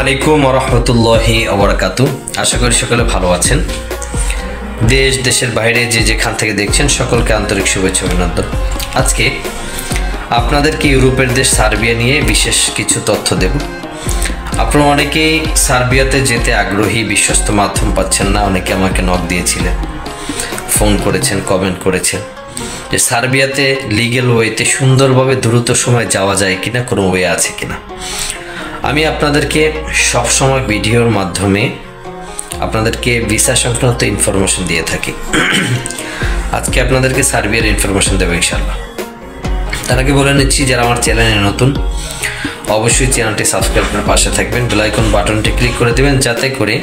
আলাইকুম ওয়া রাহমাতুল্লাহি ওয়া বারাকাতুহু। আশা করি সকলে ভালো আছেন। দেশের বাইরে যে যেখান থেকে দেখছেন সকলকে আন্তরিক শুভেচ্ছা অভিনন্দন। আজকে আপনাদেরকে ইউরোপের দেশ সার্বিয়া নিয়ে বিশেষ কিছু তথ্য দেব। আপনারা অনেকেই সার্বিয়াতে যেতে আগ্রহী, বিশ্বস্ত মাধ্যম পাচ্ছেন না। অনেকে আমাকে নক দিয়েছিলেন, ফোন করেছেন, কমেন্ট করেছেন যে সার্বিয়াতে লিগ্যাল ওয়েতে সুন্দরভাবে দ্রুত সময় যাওয়া যায় কিনা, কোনো ওয়ে আছে কিনা। আমি আপনাদেরকে সবসময় ভিডিওর মাধ্যমে আপনাদেরকে ভিসা সংক্রান্ত ইনফরমেশন দিয়ে থাকি। আজকে আপনাদেরকে সার্বিয়ার ইনফরমেশন দেবো ইনশাআল্লাহ। তার আগে বলে নিচ্ছি, যারা আমার চ্যানেলে নতুন অবশ্যই চ্যানেলটি সাবস্ক্রাইব করে পাশে থাকবেন, বেল আইকন বাটনটি ক্লিক করে দেবেন, যাতে করে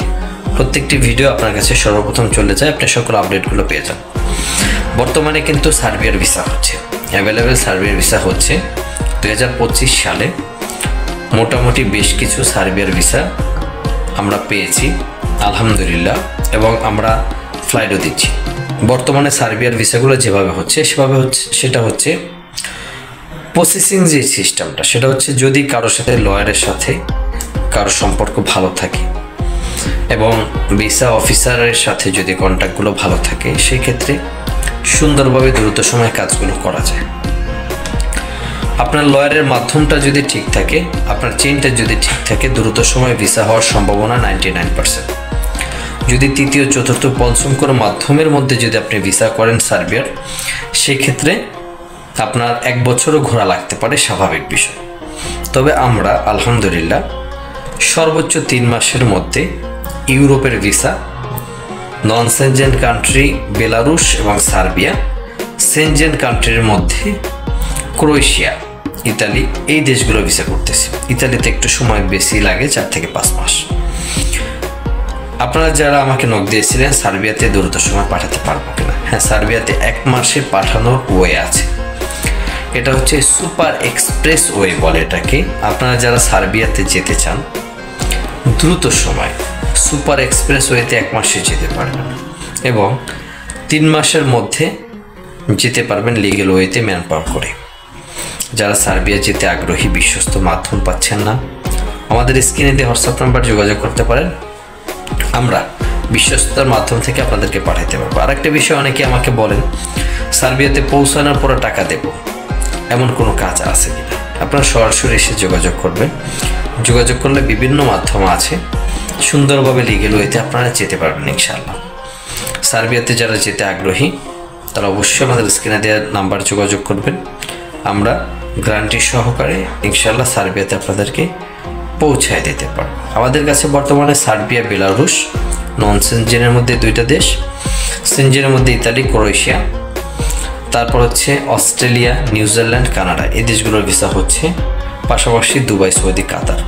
প্রত্যেকটি ভিডিও আপনার কাছে সর্বপ্রথম চলে যায়, আপনি সকল আপডেটগুলো পেয়ে যান। বর্তমানে কিন্তু সার্বিয়ার ভিসা হচ্ছে অ্যাভেলেবেল। সার্বিয়ার ভিসা হচ্ছে 2025 সালে মোটামুটি বেশ কিছু সার্বিয়ার ভিসা আমরা পেয়েছি আলহামদুলিল্লাহ, এবং আমরা ফ্লাইটও দিচ্ছি। বর্তমানে সার্বিয়ার ভিসাগুলো যেভাবে হচ্ছে সেটা হচ্ছে প্রসেসিং যে সিস্টেমটা, সেটা হচ্ছে যদি কারোর সাথে লয়ারের সাথে কারোর সম্পর্ক ভালো থাকে এবং ভিসা অফিসারের সাথে যদি কন্ট্যাক্টগুলো ভালো থাকে, সেই ক্ষেত্রে সুন্দরভাবে দ্রুত সময়ে কাজগুলো করা যায়। আপনার লয়ারের মাধ্যমটা যদি ঠিক থাকে, আপনার চেইনটা যদি ঠিক থাকে, দ্রুত সময়ে ভিসা হওয়ার সম্ভাবনা 99%। যদি তৃতীয়, চতুর্থ, পঞ্চম কোনো মাধ্যমের মধ্যে যদি আপনি ভিসা করেন সার্বিয়ার, সেক্ষেত্রে আপনার 1 বছরও ঘোরা লাগতে পারে, স্বাভাবিক বিষয়। তবে আমরা আলহামদুলিল্লাহ সর্বোচ্চ 3 মাসের মধ্যে ইউরোপের ভিসা, নন সেনজেন কান্ট্রি বেলারুশ এবং সার্বিয়া, সেনজেন কান্ট্রির মধ্যে ক্রোয়েশিয়া, ইতালি, এই দেশগুলো ভিসা করতেছি। ইতালিতে একটু সময় বেশি লাগে, 4 থেকে 5 মাস। আপনারা যারা আমাকে নক দিয়েছিলেন সার্বিয়াতে দ্রুত সময় পাঠাতে পারবো কিনা, হ্যাঁ, সার্বিয়াতে 1 মাসে পাঠানোর ওয়ে আছে। এটা হচ্ছে সুপার এক্সপ্রেস ওয়ে বলে এটাকে। আপনারা যারা সার্বিয়াতে যেতে চান দ্রুত সময়, সুপার এক্সপ্রেস ওয়েতে 1 মাসে যেতে পারবেন এবং 3 মাসের মধ্যে যেতে পারবেন লিগ্যাল ওয়েতে ম্যান পাওয়ার করে। যারা সার্বিয়া যেতে আগ্রহী, বিশ্বস্ত মাধ্যম পাচ্ছেন না, আমাদের স্ক্রিনে দিয়ে হোয়াটসঅ্যাপ নাম্বার যোগাযোগ করতে পারেন, আমরা বিশ্বস্ততার মাধ্যম থেকে আপনাদেরকে পাঠাতে পারবো। আরেকটা বিষয়, অনেকে আমাকে বলেন সার্বিয়াতে পৌঁছানোর পরে টাকা দেব, এমন কোনো কাজ আছে কিনা। আপনারা সরাসরি এসে যোগাযোগ করবেন। যোগাযোগ করলে বিভিন্ন মাধ্যম আছে, সুন্দরভাবে লিগ্যাল ওয়েতে আপনারা যেতে পারবেন ইনশাআল্লাহ। সার্বিয়াতে যারা যেতে আগ্রহী তারা অবশ্যই আমাদের স্ক্রিনে দেওয়া নাম্বার যোগাযোগ করবেন। আমরা গ্যারান্টি সহকারে ইনশাআল্লাহ সার্বিয়াতে আপনাদেরকে পৌঁছায় দিতে পারবো। আমাদের কাছে বর্তমানে সার্বিয়া, বেলারুশ, নন সেনজেনের মধ্যে 2টা দেশ, সেনজেনের মধ্যে ইতালি, ক্রোয়েশিয়া, তারপর হচ্ছে অস্ট্রেলিয়া, নিউজিল্যান্ড, কানাডা, এই দেশগুলোর ভিসা হচ্ছে, পাশাপাশি দুবাই, সৌদি, কাতার।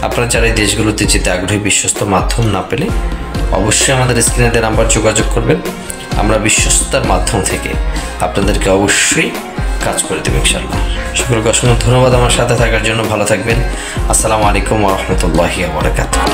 আপনারা যারা এই দেশগুলোতে যেতে আগ্রহী, বিশ্বস্ত মাধ্যম না পেলে অবশ্যই আমাদের স্ক্রিনে দেওয়া নাম্বার যোগাযোগ করবেন। আমরা বিশ্বস্ততার মাধ্যম থেকে আপনাদেরকে অবশ্যই কাজ করে দেবো ইনশাআল্লাহ। সকলকে অসংখ্য ধন্যবাদ আমার সাথে থাকার জন্য। ভালো থাকবেন। আসসালামু আলাইকুম ওয়া রাহমাতুল্লাহি ওয়া বারাকাতুহু।